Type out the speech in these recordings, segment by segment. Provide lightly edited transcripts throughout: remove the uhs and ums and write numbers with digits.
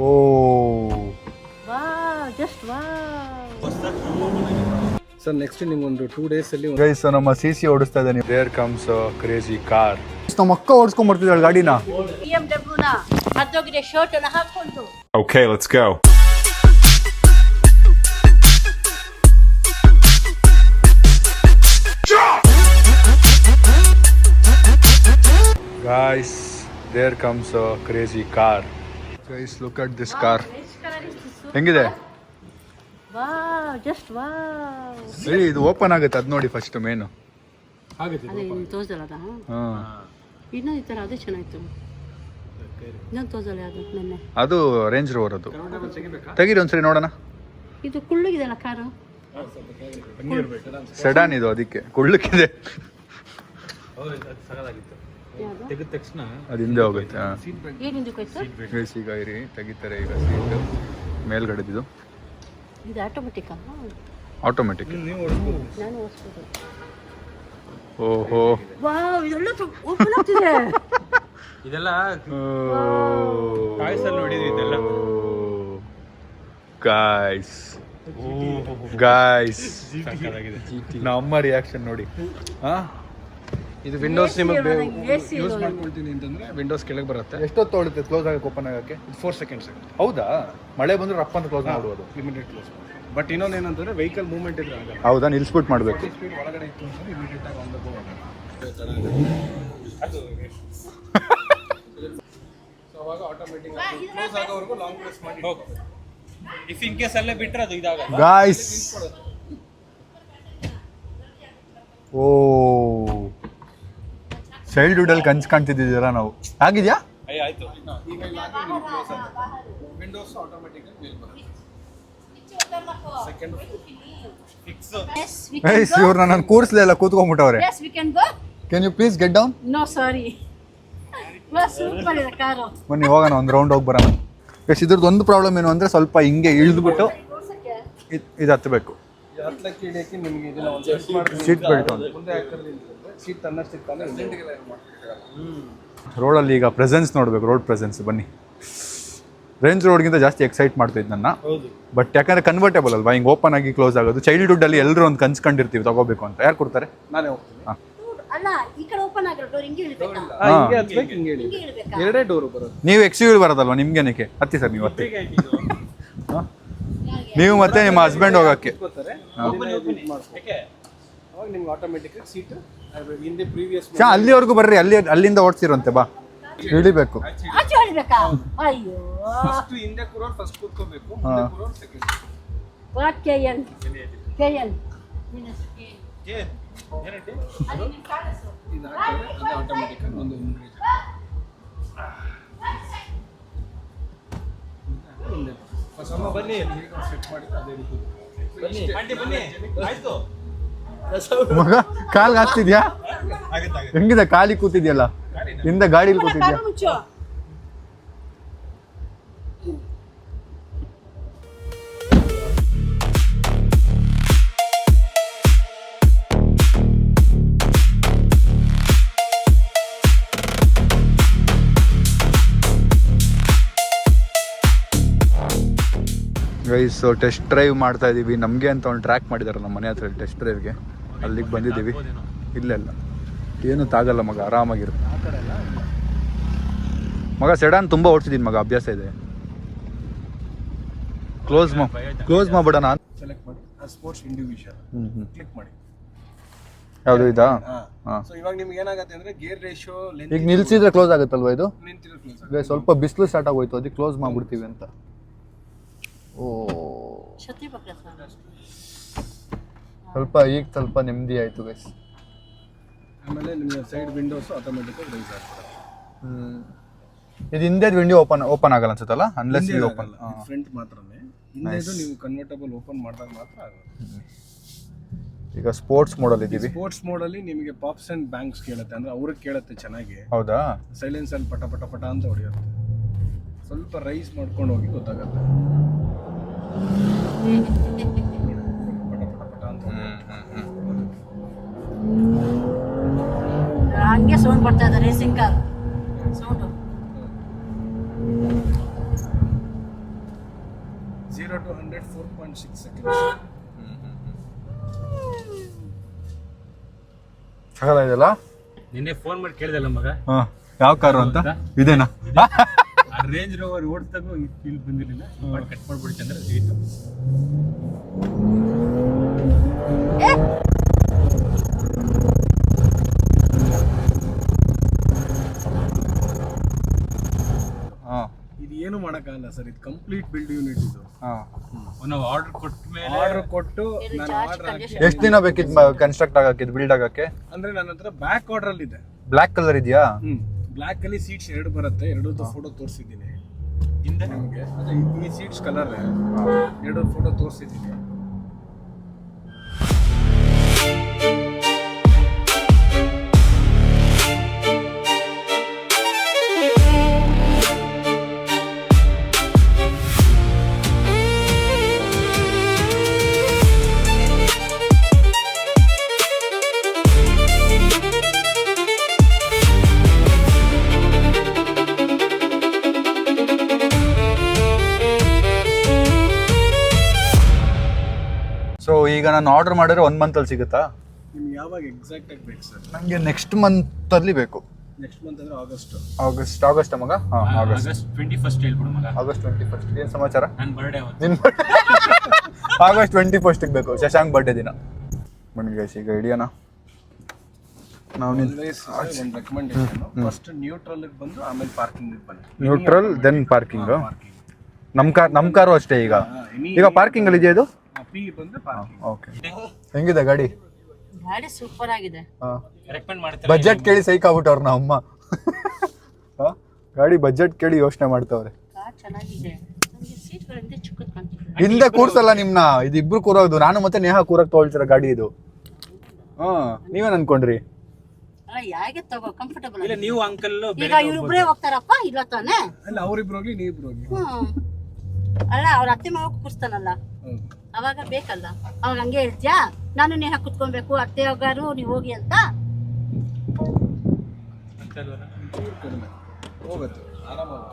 Oh. Wow, just wow. Sir next ನಿಮ್ಗೊಂದು 2 days ಅಲ್ಲಿ guys ನಮ್ಮ CC ಓಡಿಸ್ತಾ ಇದ್ದಾನೆ. There comes crazy car. ನಮ್ಮ ಅಕ್ಕ ಓಡಿಸ್ಕೊಂಡ್ ಬರ್ತಿದ್ದಾಳೆ ಗಾಡಿನ. BMW ನ ಅದೋಗಿದೆ ಶರ್ಟ್ ಅನ್ನ ಹಾಕೊಂಡು. Okay, let's go. Guys, there comes a crazy car. Guys, look at this car. ಹೆಂಗಿದೆ? Wow, just wow. ಸರಿ ಇದು ಓಪನ್ ಆಗುತ್ತೆ ಅದು ನೋಡಿ ಫಸ್ಟ್ ಮೇನು. ಆಗುತ್ತೆ ಅದೇ ತೋರಿಸಲ್ಲ ಅದ. ಹಾ. ಇನ್ನೂ ಈ ಥರ ಅದೇ ಚೆನ್ನಾಗಿತ್ತು. ನಾನು ತೋರಿಸಲ್ಲ ಅದು ನೆನ್ನೆ. ಅದು ರೇಂಜ್ ರೋವರ್ ಅದು. ತೆಗೀರಿ ಒಂದ್ಸರಿ ನೋಡೋಣ. ಇದು ಕುಳ್ಳಗಿದೆಲ್ಲ ಕಾರು. ಸೆಡಾನ್ ಇದು ಅದಕ್ಕೆ ಕುಳ್ಳಕ್ಕಿದೆ. ಯಾವುದು? ತೆಗೆದ ತಕ್ಷಣ ಅದು ಹಿಂದೆ ಹೋಗುತ್ತೆ. ಏನಿದು ಕೊಯ್ತು? ಗೈಸ್ ಈಗ ಇರಿ ತೆಗಿತಾರೆ ಈಗ ಸೀಟ್ ಮೇಲ್ಗಡೆದಿದ್ದು. ಇದು ಆಟೋಮೆಟಿಕ್ ಆಟೋಮೆಟಿಕ್. ನೀವು ಓಡಿಸ್ಬೋದು. ನಾನು ಓಡಿಸ್ಬೋದು. ಓಹೋ. ವಾವ್ ಇದೆಲ್ಲ ಓಪನ್ ಆಗ್ತಿದೆ. ಇದೆಲ್ಲ ಕಾಯ್ಸಲ್ಲಿ ನೋಡಿದ್ವಿ ಇದೆಲ್ಲ. ಗಾಯ್ಸ್ ನಮ್ಮ ರಿಯಾಕ್ಷನ್ ನೋಡಿ. ಇದು ವಿಂಡೋಸ್ ನಿಮಗೆ AC ಯೂಸ್ ಮಾಡ್ಕೊಳ್ತೀನಿ ಅಂತಂದ್ರೆ ವಿಂಡೋಸ್ ಕೆಳಗೆ ಬರುತ್ತೆ. ಎಷ್ಟೊತ್ತು ತೊಗೊಳುತ್ತೆ ಕ್ಲೋಸ್ ಆಗಕ್ಕೆ ಓಪನ್ ಆಗಕ್ಕೆ? 4 seconds ಹೌದಾ? ಮಳೆ ಬಂದ್ರೆ ರಪ್ಪ ಅಂತ ಕ್ಲೋಸ್ ಮಾಡ್ಬೋದು. ಇಮಿಡಿಯೇಟ್ ಕ್ಲೋಸ್ ಮಾಡಿ. ಬಟ್ ಇನ್ನೊಂದು ಏನಂತಂದ್ರೆ ವೆಹಿಕಲ್ ಮೂವ್ಮೆಂಟ್ ಇದ್ರೆ ಆಗಲ್ಲ. ಹೌದಾ? ನಿಲ್ಸ್ಬಿಟ್ಟು ಮಾಡಬೇಕು. ಸ್ಪೀಡ್ ಒಳಗಡೆ ಇತ್ತು ಅಂತಂದ್ರೆ ಇಮಿಡಿಯೇಟ್ ಆಗಿ ಆನ್ ದ ಗೋ ಆಗುತ್ತೆ. ಸೊ ಅವಾಗ ಆಟೋಮೆಟಿಕ್ ಕ್ಲೋಸ್ ಆಗೋವರೆಗೂ ಲಾಂಗ್ ಪ್ರೆಸ್ ಮಾಡಿ. ಇಫ್ ಇನ್ ಕೇಸ್ ಅಲ್ಲೇ ಬಿಟ್ರೆ ಅದು ಇದಾಗಲ್ಲ. ಗಾಯ್ಸ್ ಓ ಚೈಲ್ಡ್ಹುಡ್ ಅಲ್ಲಿ ಕನ್ಸ್ ಕಾಣ್ತಿದ್ದೀರಾ ನಾವು. ಆಗಿದ್ಯಾ? ಆಯ್ತು. ಈಗ ಇಲ್ಲ ಕ್ಲೋಸ್ ಆಗುತ್ತೆ. ವಿಂಡೋಸ್ ಆಟೋಮೆಟಿಕ್ ಆಗಿ ಮೇಲ್ ಬರುತ್ತೆ. Second fix. Yes, we guys can go. ಇವ್ರನ್ನ ನಾನು ಕೂರಿಸ್ಲೇ ಇಲ್ಲ ಕೂತ್ಕೊಂಡ್ಬಿಟ್ಟವ್ರೆ. Yes, we can go. Can you please get down? No, sorry. Super ಇದೆ ಕಾರು. ಬನ್ನಿ ಹೋಗೋಣ ಒಂದು ರೌಂಡ್ ಹೋಗಿ ಬರೋಣ. ಗೈಸ್ ಇದ್ರದ್ದು ಒಂದು ಪ್ರಾಬ್ಲಮ್ ಏನು ಅಂದರೆ ಸ್ವಲ್ಪ ಹಿಂಗೆ ಇಳಿದ್ಬಿಟ್ಟು ಇದು ಹತ್ತಬೇಕು. ಹತ್ತಲಕ್ಕೆ ಹಿಡಿಯಕ್ಕೆ ನಿಮಗೆ ಇದನ್ನ ಒಂದು ಸೆಟ್ ಮಾಡಿ ಸೀಟ್ ಬೆಲ್ಟ್ ಒಂದು ಮುಂದೆ ಹಾಕಿದ್ರೆ ಸೀಟ್ ತನ್ನಷ್ಟಕ್ಕೆ ತಾನೇ ರೋಡಲ್ಲಿ ಈಗ ಪ್ರೆಸೆನ್ಸ್ ನೋಡಬೇಕು. ರೋಡ್ ಪ್ರೆಸೆನ್ಸ್ ಬನ್ನಿ. ರೇಂಜ್ ರೋಡ್ಗಿಂತ ಜಾಸ್ತಿ ಎಕ್ಸೈಟ್ ಮಾಡ್ತಿದ್ದು ನನ್ನ. ಹೌದು. ಬಟ್ ಯಾಕಂದ್ರೆ ಕನ್ವರ್ಟೇಬಲ್ ಅಲ್ವಾ, ಹಿಂಗೆ ಓಪನ್ ಆಗಿ ಕ್ಲೋಸ್ ಆಗೋದು. ಚೈಲ್ಡ್ಹುಡ್ ಅಲ್ಲಿ ಎಲ್ಲರೂ ಒಂದು ಕನ್ಸ್ಕೊಂಡಿರ್ತೀವಿ ತಗೋಬೇಕು ಅಂತ. ಯಾರು ಕೊಡ್ತಾರೆ? ನಾನೇ ಹೋಗ್ತೀನಿ. ಹಾಂ ಅಲ್ಲ ಈ ಕಡೆ ಓಪನ್ ಆಗಿರೋ ಡೋರ್ ಹಿಂಗೆ ಇಳ್ಬೇಕಾ? ಹಿಂಗೆ ಹತ್ಬೇಕು, ಹಿಂಗೆ ಹೇಳಿ. ಹಿಂಗೆ ಇಳ್ಬೇಕಾ? ಎರಡೇ ಡೋರ್ ಬರುತ್ತೆ. ನೀವು XUV ಬರೋದಲ್ವಾ ನಿಮ್ಗೇನಕ್ಕೆ? ಹತ್ತಿ ಸರ್ ನೀವು ಹತ್ತಿ. ಹಾಂ ನೀವು ಮತ್ತೆ ನಿಮ್ಮ ಹಸ್ಬೆಂಡ್ ಹೋಗೋಕ್ಕೆ ಗೊತ್ತಾರೆ ಅವಾಗ ನಿಮ್ಗೆ ಆಟೋಮೆಟಿಕ್ ಸೀಟ್ ಹಿಂದೆ ಪ್ರೀವಿಯಸ್ ಅಲ್ಲಿವರೆಗೂ ಬರ್ರಿ. ಅಲ್ಲಿಂದ ಓಡಿಸಿರಂತೆ ಬಾ. ಇಳಿಬೇಕು. ಆಚೆ ಹೊಡಿಬೇಕಾ? ಅಯ್ಯೋ ಫಸ್ಟ್ ಹಿಂದೆ ಕೂರೋರು ಫಸ್ಟ್ ಕೂತ್ಕೋಬೇಕು, ಮುಂದೆ ಕೂರೋರು ಸೆಕೆಂಡ್. ವಾಟ್ KN KN ಇದು ಹಾಕಿದ್ರೆ ಅದು ಆಟೋಮೆಟಿಕ್ ಆಗಿ ಒಂದು ಹಿಂದೆ ಫಸ್ಟ್ ಬನ್ನಿ ಸೆಟ್ ಮಾಡಿ ಅದೇ ರೀತಿ ಬನ್ನಿ ಆಯ್ತು. ಮಗ ಕಾಲ್ಗೆ ಹಾಕ್ತಿದ್ಯಾ? ಹೆಂಗಿದೆ ಕಾಲಿ ಕೂತಿದ್ಯಲ್ಲ? ಹಿಂದೆ ಗಾಡಿಲಿ ಕೂತಿದ್ಯಾ? ಮುಚ್ಚು. ಗೈಸ್ ಟೆಸ್ಟ್ ಡ್ರೈವ್ ಮಾಡ್ತಾ ಇದೀವಿ. ನಮಗೆ ಅಂತ ಒಂದು ಟ್ರ್ಯಾಕ್ ಮಾಡಿದಾರೆ ನಮ್ಮ ಮನೆ ಹತ್ರ ಟೆಸ್ಟ್ ಡ್ರೈವ್ಗೆ. ಅಲ್ಲಿಗೆ ಬಂದಿದ್ದೀವಿ. ಇಲ್ಲೆಲ್ಲ ಏನು ತಾಗಲ್ಲ ಮಗ, ಆರಾಮಾಗಿರುತ್ತೆ ಮಗ. ಸೆಡಾನ್ ತುಂಬ ಓಡಿಸಿದ್ದೀನಿ ಮಗ, ಅಭ್ಯಾಸ ಇದೆ. ಕ್ಲೋಸ್ ಮಾಡ್ಬಿಡೋಣ. ಸೆಲೆಕ್ಟ್ ಮಾಡಿ ಸ್ಪೋರ್ಟ್ಸ್ ಇಂಡಿವಿಜುವಲ್ ಕ್ಲಿಕ್ ಮಾಡಿ. ಯಾವುದು ಇದಾ? ಹಾಂ. ಸೊ ಇವಾಗ ನಿಮ್ಗೆ ಏನಾಗುತ್ತೆ ಅಂದ್ರೆ ಗೇರ್ ರೇಷಿಯೋ ಲೆಂತ್ ಈಗ ನಿಲ್ಸಿದ್ರೆ ಕ್ಲೋಸ್ ಆಗುತ್ತಲ್ವಾ ಇದು? ನಿಂತಿರೋ ಕ್ಲೋಸ್ ಗೈಸ್ ಸ್ವಲ್ಪ ಬಿಸಿಲು ಸ್ಟಾರ್ಟ್ ಆಗೋಯ್ತು, ಅದಕ್ಕೆ ಕ್ಲೋಸ್ ಮಾಡ್ಬಿಡ್ತೀವಿ ಅಂತ. ಓ ಛತ್ರಿ ಪಕ್ಕ ಸ್ವಲ್ಪ ನೆಮ್ಮದಿ ಆಯಿತು ಗೈಸ್. ಆಮೇಲೆ ನಿಮಗೆ ಸೈಡ್ ವಿಂಡೋಸ್ ಆಟೋಮೆಟಿಕ್ ಆಗಿ ರೈಸ್ ಆಗ್ತದೆ. ಇದು ಹಿಂದೆ ವಿಂಡೋ ಓಪನ್ ಆಗಲ್ಲ ಅನ್ಸುತ್ತಲ್ಲ, ಅನ್ಲೆಸ್ ಯು ಓಪನ್. ಫ್ರಂಟ್ ಮಾತ್ರನೇ. ಹಿಂದೆದು ನೀವು ಕನ್ವರ್ಟಬಲ್ ಓಪನ್ ಮಾಡಿದಾಗ ಮಾತ್ರ ಆಗುತ್ತೆ. ಈಗ ಸ್ಪೋರ್ಟ್ಸ್ ಮೋಡಲ್ಲಿ ಇದ್ದೀವಿ. ಸ್ಪೋರ್ಟ್ಸ್ ಮೋಡಲ್ಲಿ ನಿಮಗೆ ಪಾಪ್ಸ್ ಅಂಡ್ ಬ್ಯಾಂಕ್ಸ್ ಕೇಳುತ್ತೆ, ಅಂದ್ರೆ ಅವ್ರಿಗೆ ಕೇಳುತ್ತೆ ಚೆನ್ನಾಗಿ. ಹೌದಾ? ಸೈಲೆನ್ಸ್ ಅಲ್ಲಿ ಪಟ ಪಟ ಪಟ ಅಂತ ಹೊಡೆಯುತ್ತೆ. ಸ್ವಲ್ಪ ರೈಸ್ ಮಾಡ್ಕೊಂಡು ಹೋಗಿ ಗೊತ್ತಾಗುತ್ತೆ. ಪಟ ಪಟ ಪಟ ಅಂತ ಹಂಗೆ ಸೌಂಡ್ ಬರ್ತಾ ಇದೆ racing car sound. 0 to 100 4.6 seconds. ಸಗಲ ಇದೆಯಲ್ಲ. ನಿನ್ನೆ ಫೋನ್ ಮಾಡಿ ಕೇಳಿದಲ್ಲ ಮಗ ಹಾಂ ಯಾವ ಕಾರು ಅಂತ ಇದೇನಾ? ಆ ರೇಂಜ್ ರೋವರ್ ಓಡ್ತಾಗೂ ಇಲ್ಲಿ ಬಂದಿರಲಿಲ್ಲ, ಕಟ್ ಮಾಡ್ಬಿಡ್ತು ಅಂದ್ರೆ ಸಿಗಿತ್ತು. ಹಾಂ ಇದು ಏನು ಮಾಡೋಕ್ಕಾಗಲ್ಲ ಸರ್, ಇದು ಕಂಪ್ಲೀಟ್ ಬಿಲ್ಡ್ ಯೂನಿಟ್ ಇದು. ಹಾಂ ನಾವು ಆರ್ಡರ್ ಕೊಟ್ಟ ಮೇಲೆ ಆರ್ಡರ್ ಕೊಟ್ಟು ನಾನು ಆರ್ಡರ್ ಹಾಕಿ ಎಷ್ಟು ದಿನ ಬೇಕಿತ್ತು ಕನ್ಸ್ಟ್ರಕ್ಟ್ ಆಗಕ್ಕೆ, ಇದು ಬಿಲ್ಡ್ ಆಗಕ್ಕೆ? ಅಂದ್ರೆ ನನ್ನ ಹತ್ರ ಬ್ಯಾಕ್ ಆರ್ಡರ್ ಅಲ್ಲಿ ಇದೆ. ಬ್ಲ್ಯಾಕ್ ಕಲರ್ ಇದೆಯಾ? ಬ್ಲ್ಯಾಕ್ ಅಲ್ಲಿ ಸೀಟ್ಸ್ 2 ಬರುತ್ತೆ, 2 ಫೋಟೋ ತೋರಿಸಿದ್ದೀನಿ ಹಿಂದೆ ನಿಮಗೆ. ಅದೇ ಈ ಸೀಟ್ಸ್ ಕಲರ್ 2 ಫೋಟೋ ತೋರಿಸಿದ್ದೀನಿ. ಸೊ ಈಗ ನಾನು ಆರ್ಡರ್ ಮಾಡಿದ್ರೆ 1 ಮಂತಲ್ಲಿ ಸಿಗುತ್ತಾ? ನಿಮ್ಗೆ ಯಾವಾಗ ಎಕ್ಸಾಕ್ಟ್ ಆಗಿ ಬೇಕು ಸರ್? ನನಗೆ ನೆಕ್ಸ್ಟ್ ಮಂತಲ್ಲಿ ಬೇಕು. ನೆಕ್ಸ್ಟ್ ಮಂತ್ ಅಂದ್ರೆ ಆಗಸ್ಟ್ ಮಗ? ಹಾಂ ಆಗಸ್ಟ್ 21st ಹೇಳ್ಬಿಡು ಮಗ. August 21st. ಏನು ಸಮಾಚಾರ? ನನ್ನ ಬರ್ಡೇ ನಿನ್ನ ಆಗಸ್ಟ್ 21st ಬೇಕು, ಶಶಾಂಕ್ ಬರ್ಡೇ ದಿನ. ಬನ್ನಿ ಗೈಸ್ ಈಗ ಹಿಡಿಯೋಣ ನಾವು. ಒಂದು ರೆಕಮೆಂಡೇಶನ್, ಫಸ್ಟ್ ನ್ಯೂಟ್ರಲ್ ಬಂದು ಆಮೇಲೆ ಪಾರ್ಕಿಂಗ್ ಬನ್ನಿ. Neutral then parking. ನಮ್ಮ ಕಾರು ಅಷ್ಟೇ. ಈಗ ಪಾರ್ಕಿಂಗ್ ಅಲ್ಲಿ ಇದೆಯಾ ಇದು? ಪಿ ಬಂದ್ರೆ ಪಾರ್ಕಿಂಗ್. ಓಕೆ. ಹೆಂಗಿದೆ ಗಾಡಿ? ಗಾಡಿ ಸೂಪರ್ ಆಗಿದೆ. ರೆಕಮೆಂಡ್ ಮಾಡ್ತಾರೆ. ಬಜೆಟ್ ಕೇಳಿ ಸೈಕ್ ಆಗ್ಬಿಟ್ಟವ್ರ ನಮ್ಮ ಅಮ್ಮ. ಗಾಡಿ ಬಜೆಟ್ ಕೇಳಿ ಯೋಚನೆ ಮಾಡ್ತಾವ್ರೆ. ಕಾರ್ ಚೆನ್ನಾಗಿದೆ. ನನಗೆ ಸೀಟ್ಗಳಿಂದ ಚಿಕ್ಕದು ಕಾಣ್ತಿದೆ. ಹಿಂದೆ ಕೂರ್ಸಲ್ಲ ನಿಮ್ನ, ಇದು ಇಬ್ರು ಕೂರೋದು. ನಾನು ಮತ್ತೆ ನೇಹಾ ಕೂರಕ್ ತಗೊಳ್ತೀರ ಗಾಡಿ ಇದು. ನೀವೇನ್ ಅನ್ಕೊಂಡ್ರಿ? ಅಲ್ಲ ಯಾಕೆ ತಗೋ, ಕಂಫರ್ಟಬಲ್. ಇಲ್ಲ ನೀವು ಅಂಕಲ್ ಈಗ ಇವ್ರಿಬ್ರೇ ಹೋಗ್ತಾರಪ್ಪ, ಇಲ್ಲ ತಾನೆ? ಅಲ್ಲ ಅವ್ರಿಬ್ರು ಹೋಗ್ಲಿ ನೀವಿಬ್ರು ಹೋಗಿ. ಅಲ್ಲ ಅವ್ರ ಅತ್ತೆ ಮಾವ ಕೂರಿಸ್ತಾನಲ್ಲ, ಅವಾಗ ಬೇಕಲ್ಲ. ಅವಾಗ ಹಂಗೆ ಹೇಳ್ತೀಯಾ, ನಾನು ನೇಹ ಕುತ್ಕೊಬೇಕು, ಅತ್ತೆ ಹೋಗಾರು ನೀವು ಹೋಗಿ ಅಂತ. ಹೋಗುತ್ತೆ ಆರಾಮಾಗಿ.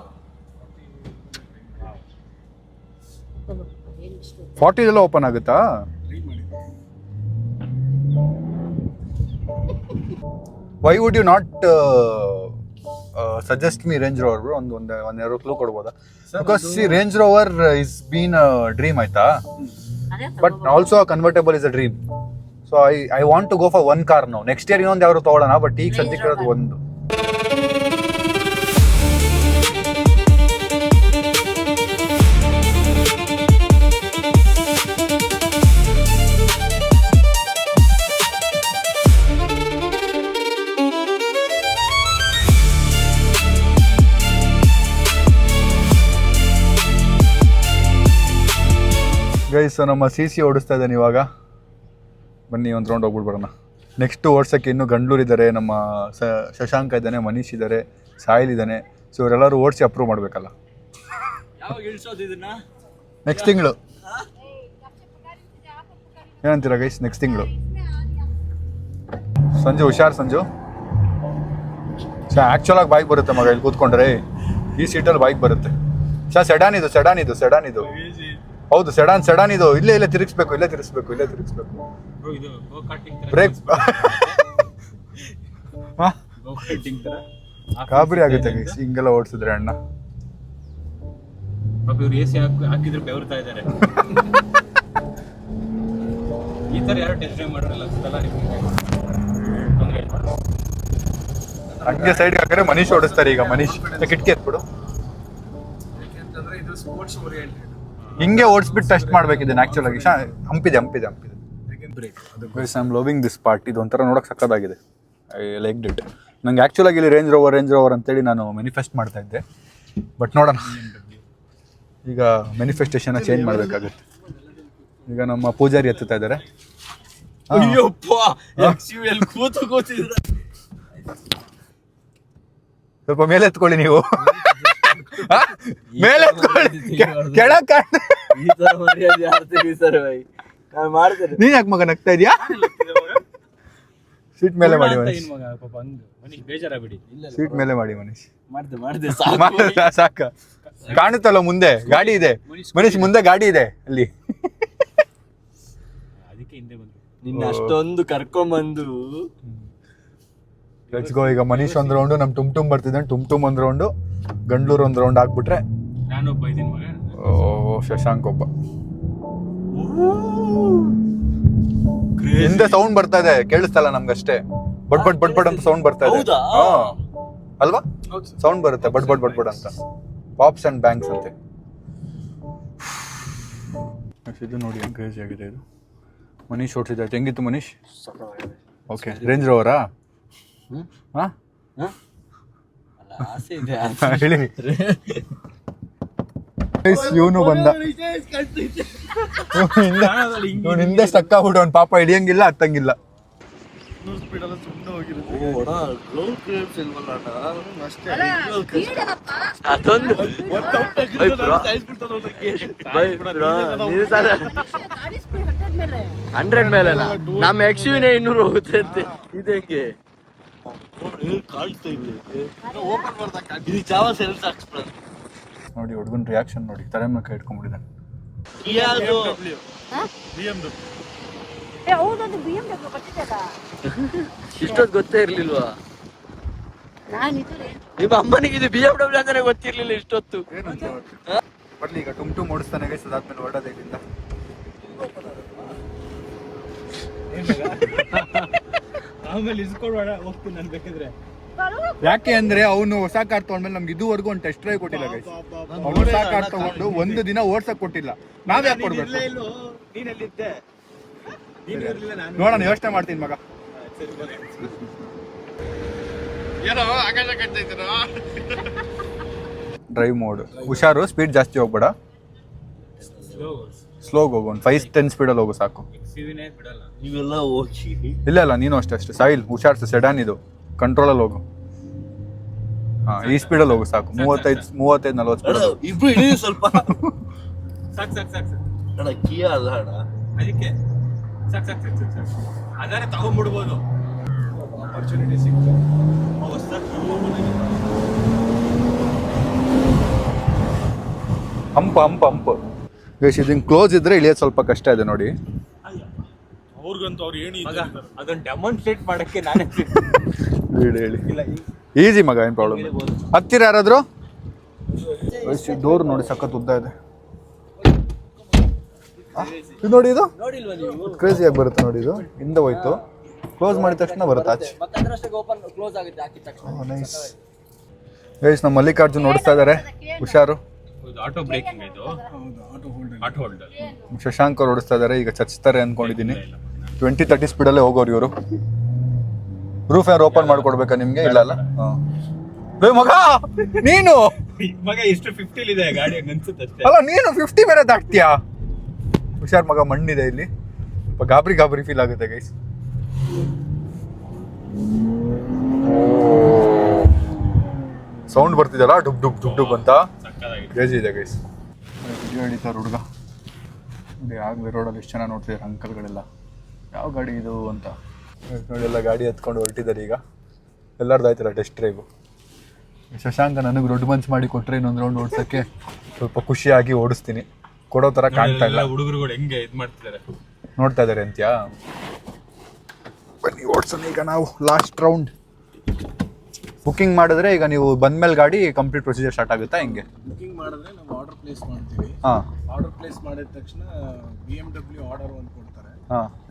40 ಓಪನ್ ಆಗುತ್ತಾ? Why would you not suggest me Range Rover bro? ಒಂದೆರಡು ಕ್ಲೂ ಕೊಡ್ಬೋದಾ? Because see Range Rover is been a dream ಆಯ್ತಾ, but also convertible is a dream. So I want to go for 1 car ನಾವು. Next year ಇನ್ನೊಂದು ಯಾರು ತಗೊಳ್ಳೋಣ, but ಈಗ ಸದ್ಯಕ್ಕೆ ಇರೋದು ಒಂದು. ಗೈಸ್ ನಮ್ಮ CC ಓಡಿಸ್ತಾ ಇದ್ದಾನೆ ಇವಾಗ. ಬನ್ನಿ ಒಂದು ರೌಂಡ್ ಹೋಗ್ಬಿಡ್ಬರೋಣ. ನೆಕ್ಸ್ಟ್ ಓಡ್ಸೋಕ್ಕೆ ಇನ್ನೂ ಗಂಡ್ಲೂರು ಇದ್ದಾರೆ, ನಮ್ಮ ಶಶಾಂಕ ಇದ್ದಾನೆ, ಮನೀಶ್ ಇದ್ದಾರೆ, ಸಾಯಿಲ್ ಇದ್ದಾನೆ. ಸೊ ಇವರೆಲ್ಲರೂ ಓಡಿಸಿ ಅಪ್ರೂವ್ ಮಾಡಬೇಕಲ್ಲ. ನೆಕ್ಸ್ಟ್ ತಿಂಗಳು ಏನಂತೀರಾ ಗೈಸ್? ನೆಕ್ಸ್ಟ್ ತಿಂಗಳು ಸಂಜು ಹುಷಾರ್ ಸಂಜು. ಆ್ಯಕ್ಚುಲಾಗಿ ಬೈಕ್ ಬರುತ್ತೆ ಮಗ, ಇಲ್ಲಿ ಕೂತ್ಕೊಂಡ್ರೆ ಈ ಸೀಟಲ್ಲಿ ಬೈಕ್ ಬರುತ್ತೆ. ಸೆಡಾನ್ ಇದು. ಹೌದು ಸೆಡಾನ್ ಇದು. ಇಲ್ಲೇ ತಿರುಗಿಸ್ಬೇಕು. ಬ್ರೇಕ್ ಗಾಬರಿ ಆಗುತ್ತೆ ಗೈಸ್ ಹಿಂಗೆಲ್ಲ ಓಡಿಸಿದ್ರೆ ಅಣ್ಣ. ಇವ್ರು AC ಹಾಕಿದ್ರೆ ಬೆವರ್ತಾ ಇದ್ದಾರೆ. ಈ ತರ ಯಾರು ಟೆಸ್ಟ್ ಡ್ರೈವ್ ಮಾಡಿರಲ್ಲ ಅನ್ಸುತ್ತಲ್ಲ. ಹಂಗೆ ಸೈಡ್ಗೆ ಹಾಕಿದ್ರೆ ಮನೀಶ್ ಓಡಿಸ್ತಾರೆ. ಈಗ ಮನೀಶ್ ಕಿಟಕಿ ಎತ್ಬಿಡು. ಯಾಕೆಂತಂದ್ರೆ ಇದು ಸ್ಪೋರ್ಟ್ಸ್ ಓರಿಯೆಂಟೆಡ್. ಹಿಂಗೆ ಓಡಿಸ್ಬಿಟ್ಟು ಟೆಸ್ಟ್ ಮಾಡ್ಬೇಕಿದ್ದೇನೆ ಆ್ಯಕ್ಚುಲಾಗಿ. ಹಂಪಿದೆ. Guys I am loving this part. ಇದು ಒಂಥರ ನೋಡೋಕೆ ಸಕ್ಕತ್ತಾಗಿದೆ. I like it. ನಂಗೆ ಆ್ಯಕ್ಚುಲಾಗಿ ಇಲ್ಲಿ ರೇಂಜ್ ರೋವರ್ ಅಂತೇಳಿ ನಾನು ಮ್ಯಾನಿಫೆಸ್ಟ್ ಮಾಡ್ತಾ ಇದ್ದೆ, ಬಟ್ ನೋಡೋಣ ಈಗ ಮ್ಯಾನಿಫೆಸ್ಟೇಷನ್ನ ಚೇಂಜ್ ಮಾಡಬೇಕಾಗುತ್ತೆ. ಈಗ ನಮ್ಮ ಪೂಜಾರಿ ಎತ್ತುತ್ತಾ ಇದ್ದಾರೆ. ಸ್ವಲ್ಪ ಮೇಲೆ ಎತ್ಕೊಳ್ಳಿ ನೀವು. ಮೇಲೆ ಕೆಳಕ್ ನೀನ್ ಯಾಕೆ ಮಗ ನಗ್ತಾ ಇದೀಯಾ? ಸೀಟ್ ಮೇಲೆ ಮಾಡಿ ಮನೀಶ್. ಸೀಟ್ ಮೇಲೆ ಮಾಡಿ ಮನೀಶ್. ಸಾಕ ಕಾಣುತ್ತಲ್ಲ ಮುಂದೆ ಗಾಡಿ ಇದೆ, ಮನೀಶ್ ಮುಂದೆ ಗಾಡಿ ಇದೆ ಅಲ್ಲಿ. ಅದಕ್ಕೆ ಹಿಂದೆ ಬಂದ್ರು. ನಿನ್ನ ಅಷ್ಟೊಂದು ಕರ್ಕೊಂಬಂದು ಲೆಟ್ಸ್ ಗೋ. ಈಗ ಮನೀಶ್ ಒಂದ್ ರೌಂಡ್, ನಮ್ ಟುಮ್ ಬರ್ತಿದ್ದಾನೆ. ಟುಮ್ ಒಂದ್ ರೌಂಡ್, ಗಂಡ್ಲೂರ್ ಒಂದ್ ರೌಂಡ್ ಹಾಕ್ಬಿಟ್ರೆ ನಾನೊಬ್ಬ ಇದ್ದೀನಿ ಮಗ. ಶಶಾಂಕ್ ಒಬ್ಬ. ಹಿಂದೆ ಸೌಂಡ್ ಬರ್ತಾ ಇದೆ, ಕೇಳಿಸ್ತಲ್ಲ ನಮ್ಗಷ್ಟೇ. ಬಡ್ ಬಡ್ ಬಡ್ ಬಡ್ ಅಂತ ಸೌಂಡ್ ಬರ್ತಾ ಇದೆ. ಹೌದಾ? ಅಲ್ವಾ? ಸೌಂಡ್ ಬರುತ್ತೆ ಬಡ್ ಬಡ್ ಬಡ್ ಬಡ್ ಅಂತ. ಪಾಪ್ಸ್ ಅಂಡ್ ಬ್ಯಾಂಕ್ಸ್ ಅಂತೆ. ಇದು ನೋಡಿ ಕ್ರೇಜಿ ಆಗಿದೆ ಇದು. ಮನೀಶ್ ಓಡಿಸಿದ ಹೆಂಗಿತ್ತು ಮನೀಶ್? Okay, range ರೋವರಾ? ಹಾ ಆಸೆ ಇದೆ ಹೇಳಿ. ಇವನು ಬಂದ, ಇವನು ಹಿಂದೆ ಸ್ಟಕ್ ಆಗ್ಬಿಟ್ಟು ಅವ್ನು ಪಾಪ ಹಿಡಿಯಂಗಿಲ್ಲ ಹತ್ತಂಗಿಲ್ಲ. ಅದೊಂದು ಹಂಡ್ರೆಡ್ ಮೇಲೆ ನಮ್ಮ ಎಕ್ಸ್ಯೂನೇ 200 ಹೋಗುತ್ತೆ ಅಂತೆ. ಇದಕ್ಕೆ ನೋಡಿ ಹುಡುಗನ ರಿಯಾಕ್ಷನ್ ನೋಡಿ, ತಲೆ ಮೇಲೆ ಕೈ ಇಟ್ಕೊಂಡ್ಬಿಟ್ಟಿದ್ದಾನೆ. ಹೌದೊಂದು BMW ಬರ್ತಿದ್ದಲ್ಲ. ಇಷ್ಟೊತ್ತು ಗೊತ್ತೇ ಇರ್ಲಿಲ್ವಾ? ನಿಮ್ಮ ಅಮ್ಮನಿಗೆ ಇದು BMW ಅಂತಾನೆ ಗೊತ್ತಿರ್ಲಿಲ್ಲ ಇಷ್ಟೊತ್ತು. ಬರ್ಲಿ ಈಗ ಟುಮ್ ಓಡಿಸ್ತಾನೆ ಗೈಸ್. ಅದಾದ್ಮೇಲೆ ಹೊರಡೋದು ಇಲ್ಲಿಂದ. ಆಮೇಲೆ ಇಸ್ಕೊಡ್ಬೇಡ, ಹೋಗ್ತೀನಿ ನಾನು ಬೇಕಿದ್ರೆ. ಯಾಕೆ ಅಂದ್ರೆ ಅವನು ಹೊಸ ಕಾರ್ ತಗೊಂಡ್ಮೇಲೆ ನಮ್ಗೆ ಇದುವರೆಗೂ ಒಂದು ಟೆಸ್ಟ್ ಡ್ರೈವ್ ಕೊಟ್ಟಿಲ್ಲ ಗೈಸ್. ಅವ್ನು ಹೊಸ ಕಾರ್ ತಗೊಂಡು ಒಂದು ದಿನ ಓಡ್ಸಕ್ ಕೊಟ್ಟಿಲ್ಲ. ನಾವ್ ಯಾಕೆ ಕೊಡ್ಬೇಕು? ನೀನೆಲ್ಲಿದ್ದೆ? ನೋಡೋಣ, ಯೋಚನೆ ಮಾಡ್ತೀನಿ ಮಗ. ಡ್ರೈವ್ ಮೋಡ್ ಹುಷಾರು, ಸ್ಪೀಡ್ ಜಾಸ್ತಿ ಹೋಗ್ಬೇಡ, ಸ್ಲೋಗ್ ಹೋಗು. ಒಂದು 5-10 ಸ್ಪೀಡಲ್ಲಿ ಹೋಗು ಸಾಕು. ನೀವೆಲ್ಲ ಹೋಗಿ ಇಲ್ಲ ನೀನು ಅಷ್ಟೇ ಸಾಯಿಲ್ ಹುಷಾರ್ಸು. ಸೆಡಾನ್ ಇದು, ಕಂಟ್ರೋಲಲ್ಲಿ ಹೋಗು. ಹಾ, ಈ ಸ್ಪೀಡಲ್ಲಿ ಹೋಗು ಸಾಕು. 35-40 ಸ್ಪೀಡ್. ಇಬ್ರು ಇಳಿ ಸ್ವಲ್ಪ. ಸಾಕು ಅಣ್ಣ ಕಿಯಾ ಅಲ್ಲ ಅಣ್ಣ, ಅದಕ್ಕೆ ಸಾಕು ಅದಾರೆ ತಗೊಂಡ್ಬಿಡ್ಬೋದು. ಆಪರ್ಚುನಿಟಿ ಸಿಕ್ತು. ಹಂಪ್ ಗೈಸ್, ಇದನ್ನ ಕ್ಲೋಸ್ ಇದ್ರೆ ಇಳಿಯೋದು ಸ್ವಲ್ಪ ಕಷ್ಟ ಇದೆ ನೋಡಿ. ಅವ್ರಿಗಂತೂ ಅವ್ರು ಏನು ಅದನ್ನ ಡೆಮಾನ್ಸ್ಟ್ರೇಟ್ ಮಾಡಕ್ಕೆ ನಾನೇ ಹೇಳಿ ಈಸಿ ಮಗ, ಏನು ಪ್ರಾಬ್ಲಮ್. ಹತ್ತಿರ ಯಾರಾದ್ರು? ಡೋರ್ ನೋಡಿ ಸಖತ್ ಉದ್ದ ಇದೆ. ಇದು ನೋಡಿ, ಇದು ನೋಡಿಲ್ವಾ ನೀವು? ಕ್ರೇಜಿ ಆಗಿ ಬರುತ್ತೆ ನೋಡಿ. ಇದು ಹಿಂದೆ ಹೋಯ್ತು, ಕ್ಲೋಸ್ ಮಾಡಿದ ತಕ್ಷಣ ಬರುತ್ತೆ ಆಚೆ. ಮತ್ತೆ ಅದರಷ್ಟೇ ಓಪನ್ ಕ್ಲೋಸ್ ಆಗುತ್ತೆ ಹಾಕಿದ ತಕ್ಷಣ. ನೈಸ್ ಗೈಸ್, ನಮ್ಮ ಮಲ್ಲಿಕಾರ್ಜುನ್ ಓಡಿಸ್ತಾ ಇದ್ದಾರೆ, ಹುಷಾರು. ಆಟೋ ಬ್ರೇಕಿಂಗ್ ಇದು. Auto holder. ಶಶಾಂಕ್ ಅವ್ರು ಓಡಿಸ್ತಾ ಇದ್ದಾರೆ. ಈಗ ಚಚ್ತಾರೆ ಅನ್ಕೊಂಡಿದ್ದೀನಿ. 20-30 ಸ್ಪೀಡಲ್ಲೇ ಹೋಗೋರು ಇವರು. ರೂಫ್ ಏನಾರು ಓಪನ್ ಮಾಡ್ಕೊಡ್ಬೇಕಾ ನಿಮ್ಗೆ? ಇಲ್ಲ ಅಲ್ಲ. ಮಗ ನೀನು ಮಗ ಎಷ್ಟು 50 ಇದೆ ಗಾಡಿ ಅನ್ಸುತ್ತೆ. ಅಲ್ಲ ನೀನು 50 ಬೇರೆ ದಾಟ್ತೀಯಾ? ಹುಷಾರ್ ಮಗ, ಮಣ್ಣಿದೆ ಇಲ್ಲಿ. ಸ್ವಲ್ಪ ಗಾಬರಿ ಫೀಲ್ ಆಗುತ್ತೆ ಗೈಸ್. ಸೌಂಡ್ ಬರ್ತಿದಲ್ಲ, ಡುಬ್ ಅಂತ ಕ್ರೇಜಿ ಇದೆ ಗೈಸ್. ವಿಡಿಯೋ ಹಿಡಿತಾರೆ ಹುಡುಗ ನೋಡಿ. ಆಗಲೇ ರೋಡಲ್ಲಿ ಎಷ್ಟು ಚೆನ್ನಾಗಿ ನೋಡ್ತಿದ್ದಾರೆ ಅಂಕಲ್ಗಳೆಲ್ಲ. ಯಾವ ಗಾಡಿ ಇದು ಅಂತ ನೋಡಿ. ಎಲ್ಲ ಗಾಡಿ ಹತ್ಕೊಂಡು ಹೊರಟಿದ್ದಾರೆ ಈಗ. ಎಲ್ಲರದ್ದು ಆಯ್ತಲ್ಲ ಟೆಸ್ಟ್ ಡ್ರೈವು. ಶಶಾಂಕ ನನಗೆ ದೊಡ್ಡ ಮನ್ಸು ಮಾಡಿ ಕೊಟ್ಟರೆ ಇನ್ನೊಂದು ರೌಂಡ್ ಓಡಿಸೋಕ್ಕೆ ಸ್ವಲ್ಪ ಖುಷಿಯಾಗಿ ಓಡಿಸ್ತೀನಿ. ಕೊಡೋ ಥರ ಕಾಣ್ತಾ ಇಲ್ಲ. ಹುಡುಗರುಗಳು ಹೆಂಗೆ ಇದು ಮಾಡ್ತಿದ್ದಾರೆ ನೋಡ್ತಾ ಇದ್ದಾರೆ ಅಂತ್ಯಾ? ಬನ್ನಿ ಓಡಿಸೋಣ ಈಗ ನಾವು ಲಾಸ್ಟ್ ರೌಂಡ್. ಬುಕ್ಕಿಂಗ್ ಮಾಡಿದ್ರೆ ಈಗ ನೀವು ಬಂದ್ಮೇಲೆ ಗಾಡಿ ಕಂಪ್ಲೀಟ್ ಪ್ರೊಸೀಜರ್ ಸ್ಟಾರ್ಟ್ ಆಗುತ್ತಾ ಹೆಂಗೆ? ಬುಕಿಂಗ್ ಮಾಡಿದ್ರೆ ನಾವು ಆರ್ಡರ್ ಪ್ಲೇಸ್ ಮಾಡ್ತೀವಿ. ಆರ್ಡರ್ ಪ್ಲೇಸ್ ಮಾಡಿದ ತಕ್ಷಣ BMW ಆರ್ಡರ್ ಒಂದು ಕೊಡ್ತಾರೆ.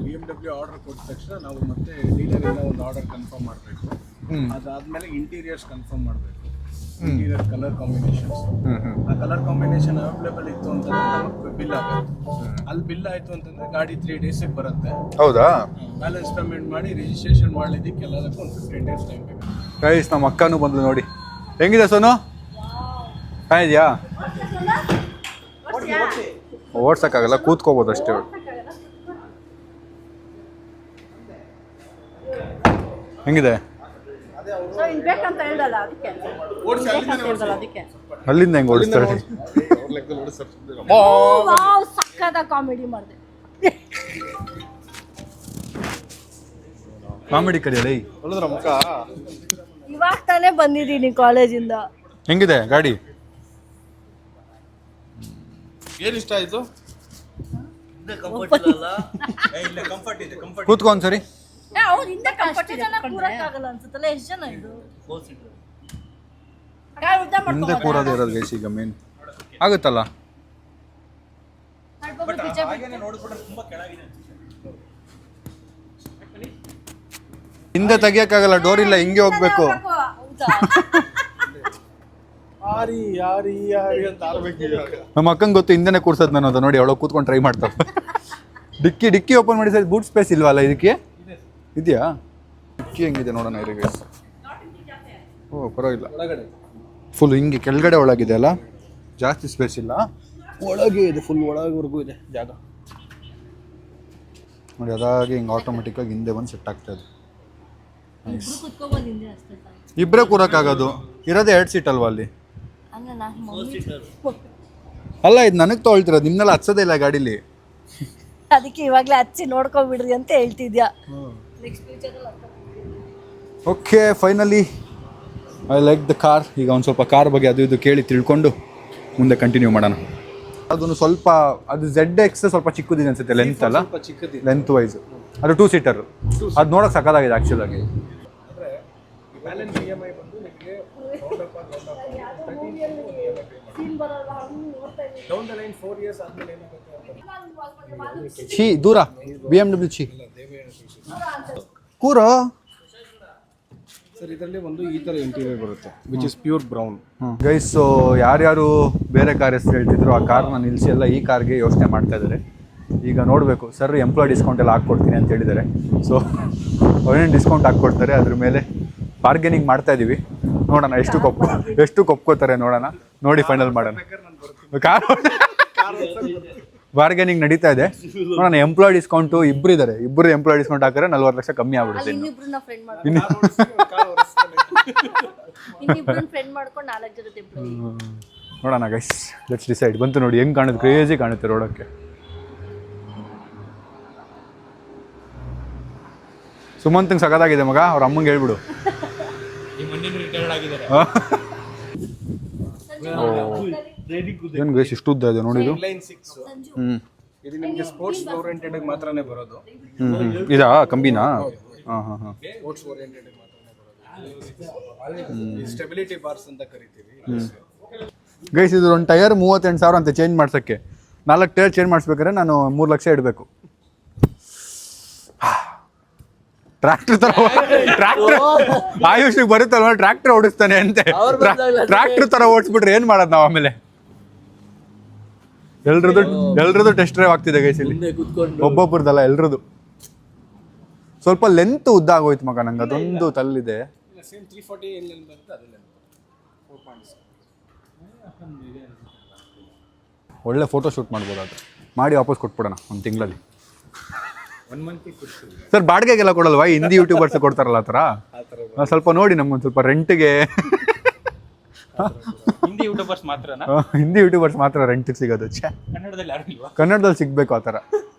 BMW ಆರ್ಡರ್ ಕೊಟ್ಟ ತಕ್ಷಣ ನಾವು ಮತ್ತೆ ಡೀಲರಿಂದ ಒಂದು ಆರ್ಡರ್ ಕನ್ಫರ್ಮ್ ಮಾಡಬೇಕು. ಅದಾದ್ಮೇಲೆ ಇಂಟೀರಿಯರ್ಸ್ ಕನ್ಫರ್ಮ್ ಮಾಡಬೇಕು. ಇಂಟೀರಿಯರ್ ಕಲರ್ ಕಾಂಬಿನೇಷನ್ಸ್, ಆ ಕಲರ್ ಕಾಂಬಿನೇಷನ್ ಅವೈಲೇಬಲ್ ಇತ್ತು ಅಂತಂದ್ರೆ ನಮಗೆ ಬಿಲ್ ಆಗುತ್ತೆ. ಅಲ್ಲಿ ಬಿಲ್ ಆಯ್ತು ಅಂತಂದ್ರೆ ಗಾಡಿ 3 days ಬರುತ್ತೆ. ಹೌದಾ? ಬ್ಯಾಲೆನ್ಸ್ ಪೇಮೆಂಟ್ ಮಾಡಿ ರಿಜಿಸ್ಟ್ರೇಷನ್ ಮಾಡಲಿದ್ದಕ್ಕೆ ಎಲ್ಲದಕ್ಕೂ ಒಂದು 15 days ಟೈಮ್ ಬೇಕು. ಗೈಸ್, ನಮ್ಮ ಅಕ್ಕನೂ ಬಂದು ನೋಡಿ. ಹೆಂಗಿದೆ ಸೋನು? ಇದೆಯಾ? ಓಡ್ಸಕ್ಕಾಗಲ್ಲ, ಕೂತ್ಕೋಬೋದು ಅಷ್ಟೇ. ಹೆಂಗಿದೆ? ಬೇಕಂತ ಹೇಳ್ದಲ್ಲ ಅದಕ್ಕೆ. ಅಲ್ಲಿಂದ ಹೆಂಗೆ ಓಡಿಸ್ತಾರೆ? ಸಕ್ಕದ ಕಾಮಿಡಿ ಮಾಡಿದೆ. ಕಾಮಿಡಿ ಕಲಿಯಲ್ಲ. ಇವಾಗ ತಾನೇ ಬಂದಿದ್ದೀನಿ ಕಾಲೇಜಿಂದ. ಹೆಂಗಿದೆ ಗಾಡಿ? ಏನು ಇಷ್ಟ ಆಯ್ತು? ಕೂತ್ಕೊ ಒಂದ್ಸರಿ. ಅವ್ರು ಹಿಂದೆ ಕಂಫರ್ಟ್ ಕೂರಕ್ಕಾಗಲ್ಲ ಅನ್ಸುತ್ತಲ್ಲ. ಎಷ್ಟು ಜನ ಇದು ಹಿಂದೆ ಕೂರೋದು ಇರೋದು ಗೈಸ್ ಈಗ ಮೇನ್ ಆಗುತ್ತಲ್ಲ. ಹಿಂದೆ ತೆಗಿಯಕ್ಕಾಗಲ್ಲ, ಡೋರ್ ಇಲ್ಲ, ಹಿಂಗೆ ಹೋಗ್ಬೇಕು. ಯಾರಿ ಯಾರಿ ಯಾರಿ ಅಂತ ಆಡ್ಬೇಕು ಇವಾಗ. ನಮ್ಮ ಅಕ್ಕಂಗೆ ಗೊತ್ತು ಹಿಂದೆನೆ ಕೂರ್ಸೋದು ನಾನು, ಅದು ನೋಡಿ ಅವಳು ಕೂತ್ಕೊಂಡು ಟ್ರೈ ಮಾಡ್ತಾವೆ. ಡಿಕ್ಕಿ ಓಪನ್ ಮಾಡಿ ಸರ್, ಬೂಟ್ ಸ್ಪೇಸ್ ಇಲ್ವಲ್ಲ ಇದಕ್ಕೆ? ಇದೆಯಾ? ಡಿಕ್ಕಿ ಹೆಂಗಿದೆ ನೋಡೋಣ ಇರಿ ಗೈಸ್. ಓ ಪರವಾಗಿಲ್ಲ, ಫುಲ್ ಹಿಂಗೆ ಕೆಳಗಡೆ ಒಳಗಿದೆ ಅಲ್ಲ, ಜಾಸ್ತಿ ಸ್ಪೇಸ್ ಇಲ್ಲ, ಒಳಗೆ ಇದೆ, ಫುಲ್ ಒಳಗವರೆಗೂ ಇದೆ ಜಾಗ ನೋಡಿ. ಅದಾಗಿ ಹಿಂಗೆ ಆಟೋಮೆಟಿಕ್ಕಾಗಿ ಹಿಂದೆ ಬಂದು ಸೆಟ್ ಆಗ್ತಾ ಇದೆ. ಇಬ್ಬರೇ ಕೂರಕ್ಕಾಗೋದು, ಇರೋದೇ 2 ಸೀಟ್ ಅಲ್ವಾ ಅಲ್ಲಿ? ಅಲ್ಲ ಇದು ನನಗೆ ತೊಗೊಳ್ತಿರೋದು, ನಿಮ್ನೆಲ್ಲ ಹಚ್ಚೋದೇ ಇಲ್ಲ ಗಾಡೀಲಿ. ಅದಕ್ಕೆ ಇವಾಗಲೇ ಹಚ್ಚಿ ನೋಡ್ಕೊಬಿಡ್ರಿ ಅಂತ ಹೇಳ್ತಿದ್ಯಾ. Okay finally I like the car. ಈಗ ಒಂದು ಸ್ವಲ್ಪ ಕಾರ್ ಬಗ್ಗೆ ಅದು ಇದು ಕೇಳಿ ತಿಳ್ಕೊಂಡು ಮುಂದೆ ಕಂಟಿನ್ಯೂ ಮಾಡೋಣ. ಅದನ್ನು ಸ್ವಲ್ಪ ಅದು ZX ಸ್ವಲ್ಪ ಚಿಕ್ಕದಿದೆ ಅನ್ಸುತ್ತೆ, ಲೆಂತ್ ಅಲ್ಲ, ಲೆಂತ್ ವೈಸ್ ಅದು 2 ಸೀಟರ್. ಅದು ನೋಡೋಕೆ ಸಕ್ಕತ್ತಾಗಿದೆ ಆ್ಯಕ್ಚುಲಾಗಿ. ಛೀ ದೂರ BMW ಛೀ ಕೂರೋ. ಸರ್ ಇದರಲ್ಲಿ ಒಂದು ಈ ಥರ ಇಂಟೀರಿಯರ್ ಬರುತ್ತೆ, which is pure brown. Guys ಯಾರ್ಯಾರು ಬೇರೆ ಕಾರ್ ಹೆಸರು ಹೇಳ್ತಿದ್ರು ಆ ಕಾರ್ನ ನಿಲ್ಲಿಸಿ ಎಲ್ಲ ಈ ಕಾರ್ಗೆ ಯೋಚನೆ ಮಾಡ್ತಾ ಇದ್ದಾರೆ. ಈಗ ನೋಡಬೇಕು, ಸರ್ ಎಂಪ್ಲಾಯ್ ಡಿಸ್ಕೌಂಟ್ ಎಲ್ಲ ಹಾಕ್ಕೊಡ್ತೀನಿ ಅಂತ ಹೇಳಿದ್ದಾರೆ. ಸೊ ಅವ್ರೇನು ಡಿಸ್ಕೌಂಟ್ ಹಾಕ್ಕೊಡ್ತಾರೆ, ಅದ್ರ ಮೇಲೆ ಬಾರ್ಗೇನಿಂಗ್ ಮಾಡ್ತಾ ಇದ್ದೀವಿ. ನೋಡೋಣ ಎಷ್ಟು ಕೊಪ್ಕೋತಾರೆ ನೋಡೋಣ, ನೋಡಿ ಫೈನಲ್ ಮಾಡೋಣ. ಕಾರ್ ಬಾರ್ಗೇನಿಂಗ್ ನಡೀತಾ ಇದೆ, ನೋಡೋಣ. ಎಂಪ್ಲಾಯ್ ಡಿಸ್ಕೌಂಟು ಇಬ್ಬರು ಎಂಪ್ಲಾಯ್ ಡಿಸ್ಕೌಂಟ್ ಹಾಕಿದ್ರೆ 40 ಲಕ್ಷ ಕಮ್ಮಿ ಆಗ್ಬಿಡುತ್ತೆ. ನೋಡೋಣ ಗೈಸ್, ಲೆಟ್ಸ್ ಡಿಸೈಡ್. ಬಂತು ನೋಡಿ ಹೆಂಗ್ ಕಾಣುತ್ತೆ, ಕ್ರೇಜಿ ಕಾಣುತ್ತೆ ರೋಡಕ್ಕೆ. ಸುಮಂತಂಗೆ ಸಗದಾಗಿದೆ ಮಗ, ಅವ್ರ ಅಮ್ಮಂಗೆ ಹೇಳ್ಬಿಡು. ಏನು ಗೈಸ್ ಇಷ್ಟು ಉದ್ದ ಇದೆ ನೋಡಿದು. ಇದು ನಿಮಗೆ ಸ್ಪೋರ್ಟ್ಸ್ ಓರಿಯೆಂಟೆಡ್ ಮಾತ್ರನೇ ಬರೋದು. ಇದಾ ಕಂಬಿನಾ? ಸ್ಪೋರ್ಟ್ಸ್ ಓರಿಯೆಂಟೆಡ್ ಮಾತ್ರನೇ ಬರೋದು. ಸ್ಟೆಬಿಲಿಟಿ ಬಾರ್ಸ್ ಅಂತ ಕರಿತೀವಿ. ಗೈಸ್ ಇದು ಒಂದು ಟೈರ್ 38,000 ಅಂತ ಚೇಂಜ್ ಮಾಡ್ಸೋಕ್ಕೆ. 4 ಟೈರ್ ಚೇಂಜ್ ಮಾಡಿಸ್ಬೇಕಾದ್ರೆ ನಾನು 3 ಲಕ್ಷ ಇಡಬೇಕು. ಟ್ರ್ಯಾಕ್ಟರ್ ಆಯುಷ್ಗೆ ಬರುತ್ತಲ್ವ, ಟ್ರ್ಯಾಕ್ಟರ್ ಓಡಿಸ್ತಾನೆ ಅಂತೆ. ಟ್ರ್ಯಾಕ್ಟರ್ ತರ ಓಡಿಸ್ಬಿಟ್ರೆ ಏನ್ ಮಾಡೋದು ನಾವು ಆಮೇಲೆ? ಎಲ್ರದ್ದು ಟೆಸ್ಟ್ ಡ್ರೈವ್ ಆಗ್ತಿದೆ ಗೈಸ್ ಇಲ್ಲಿ, ಒಬ್ಬೊಬ್ಬರದಲ್ಲ ಎಲ್ರದ್ದು. ಸ್ವಲ್ಪ ಲೆಂತ್ ಉದ್ದ ಆಗೋಯ್ತು ಮಗ, ನಂಗೆ ಅದೊಂದು ತಲ್ಲಿದೆ. ಒಳ್ಳೆ ಫೋಟೋ ಶೂಟ್ ಮಾಡ್ಬೋದು, ಅದು ಮಾಡಿ ವಾಪಸ್ ಕೊಟ್ಬಿಡೋಣ 1 ತಿಂಗಳಲ್ಲಿ. ಸರ್ ಬಾಡಿಗೆಗೆಲ್ಲ ಕೊಡಲ್ವಾ? ಹಿಂದಿ ಯೂಟ್ಯೂಬರ್ಸ್ ಕೊಡ್ತಾರಲ್ಲ ಆ ಥರ, ಸ್ವಲ್ಪ ನೋಡಿ ನಮ್ಗೊಂದು ಸ್ವಲ್ಪ ರೆಂಟ್ಗೆ. ಹಿಂದಿ ಯೂಟ್ಯೂಬರ್ಸ್ ಮಾತ್ರನಾ? ಹಿಂದಿ ಯೂಟ್ಯೂಬರ್ಸ್ ಮಾತ್ರ ರೆಂಟಿಗೆ ಸಿಗೋದು. ಕನ್ನಡದಲ್ಲಿ ಯಾರು ಇಲ್ವಾ? ಕನ್ನಡದಲ್ಲಿ ಸಿಗ್ಬೇಕು ಆ ಥರ.